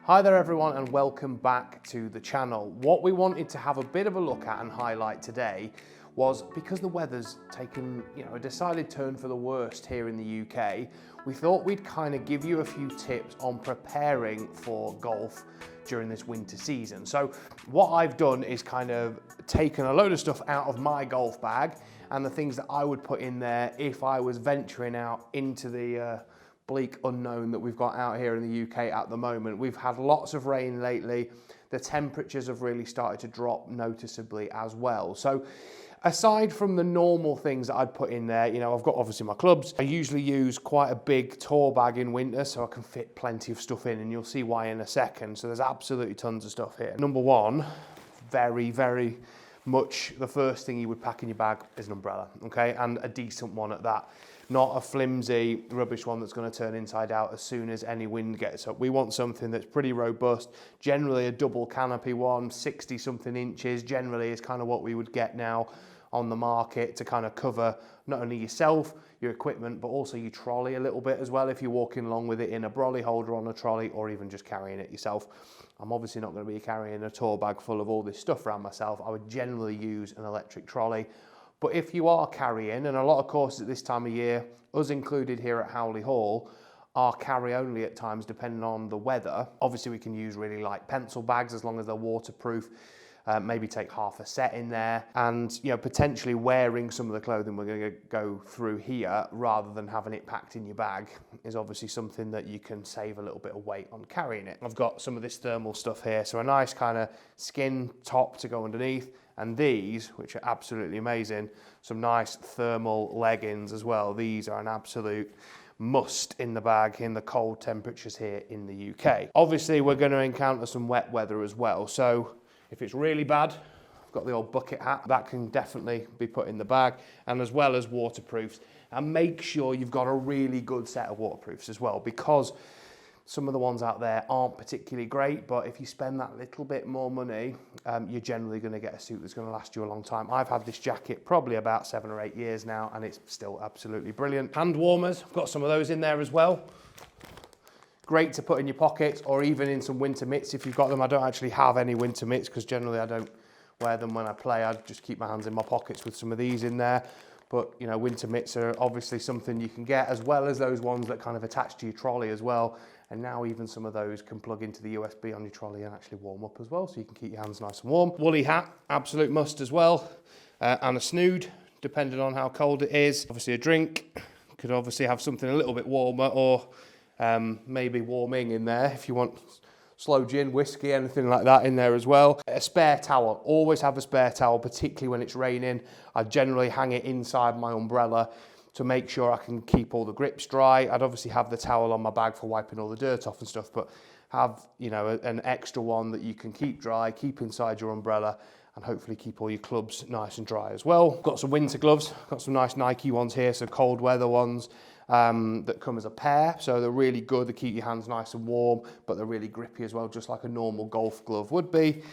Hi there everyone and welcome back to the channel. What we wanted to have a bit of a look at and highlight today was because the weather's taken a decided turn for the worst here in the UK, we thought we'd kind of give you a few tips on preparing for golf during this winter season. So what I've done is kind of taken a load of stuff out of my golf bag and the things that I would put in there if I was venturing out into the bleak unknown that we've got out here in the UK at the moment. We've had lots of rain lately. The temperatures have really started to drop noticeably as well. So aside from the normal things that I'd put in there, I've got obviously my clubs. I usually use quite a big tour bag in winter so I can fit plenty of stuff in, and you'll see why in a second. So there's absolutely tons of stuff here. Number one, very, very much the first thing you would pack in your bag is an umbrella, okay? And a decent one at that. Not a flimsy, rubbish one that's going to turn inside out as soon as any wind gets up. We want something that's pretty robust, generally a double canopy one, 60 something inches, generally is kind of what we would get now on the market to kind of cover not only yourself, your equipment, but also your trolley a little bit as well if you're walking along with it in a brolly holder on a trolley or even just carrying it yourself. I'm obviously not going to be carrying a tour bag full of all this stuff around myself. I would generally use an electric trolley. But if you are carrying, and a lot of courses at this time of year, us included here at Howley Hall, are carry only at times depending on the weather. Obviously we can use really light pencil bags as long as they're waterproof. Maybe take half a set in there, and potentially wearing some of the clothing we're going to go through here rather than having it packed in your bag is obviously something that you can save a little bit of weight on carrying it. I've got some of this thermal stuff here, so a nice kind of skin top to go underneath, and these, which are absolutely amazing, some nice thermal leggings as well. These are an absolute must in the bag in the cold temperatures here in the UK. Obviously we're going to encounter some wet weather as well, so if it's really bad, I've got the old bucket hat. That can definitely be put in the bag, and as well as waterproofs. And make sure you've got a really good set of waterproofs as well, because some of the ones out there aren't particularly great, but if you spend that little bit more money, you're generally going to get a suit that's going to last you a long time. I've had this jacket probably about 7 or 8 years now, and it's still absolutely brilliant. Hand warmers, I've got some of those in there as well. Great to put in your pockets or even in some winter mitts if you've got them. I don't actually have any winter mitts because generally I don't wear them when I play. I just keep my hands in my pockets with some of these in there. But winter mitts are obviously something you can get, as well as those ones that kind of attach to your trolley as well. And now even some of those can plug into the USB on your trolley and actually warm up as well, so you can keep your hands nice and warm. Woolly hat, absolute must as well. And a snood, depending on how cold it is. Obviously a drink, could obviously have something a little bit warmer, or maybe warming in there if you want slow gin, whiskey, anything like that in there as well. A spare towel, always have a spare towel, particularly when it's raining. I generally hang it inside my umbrella to make sure I can keep all the grips dry. I'd obviously have the towel on my bag for wiping all the dirt off and stuff, but have an extra one that you can keep dry, keep inside your umbrella, and hopefully keep all your clubs nice and dry as well. Got some winter gloves, got some nice Nike ones here, so cold weather ones that come as a pair. So they're really good, they keep your hands nice and warm, but they're really grippy as well, just like a normal golf glove would be.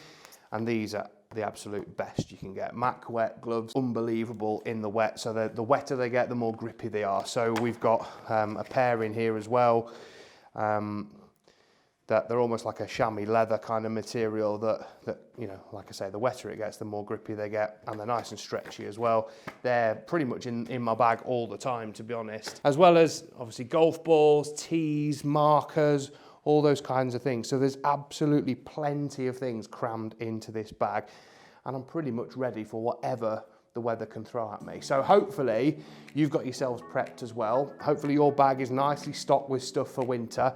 And these are the absolute best you can get. Mac wet gloves, unbelievable in the wet. So the wetter they get, the more grippy they are. So we've got a pair in here as well. That they're almost like a chamois leather kind of material that like I say, the wetter it gets, the more grippy they get, and they're nice and stretchy as well. They're pretty much in my bag all the time, to be honest. As well as obviously golf balls, tees, markers, all those kinds of things. So there's absolutely plenty of things crammed into this bag, and I'm pretty much ready for whatever the weather can throw at me. So hopefully you've got yourselves prepped as well. Hopefully your bag is nicely stocked with stuff for winter.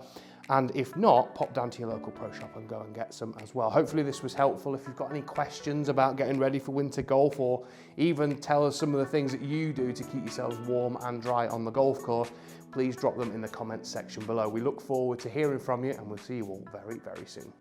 And if not, pop down to your local pro shop and go and get some as well. Hopefully this was helpful. If you've got any questions about getting ready for winter golf, or even tell us some of the things that you do to keep yourselves warm and dry on the golf course, please drop them in the comments section below. We look forward to hearing from you, and we'll see you all very, very soon.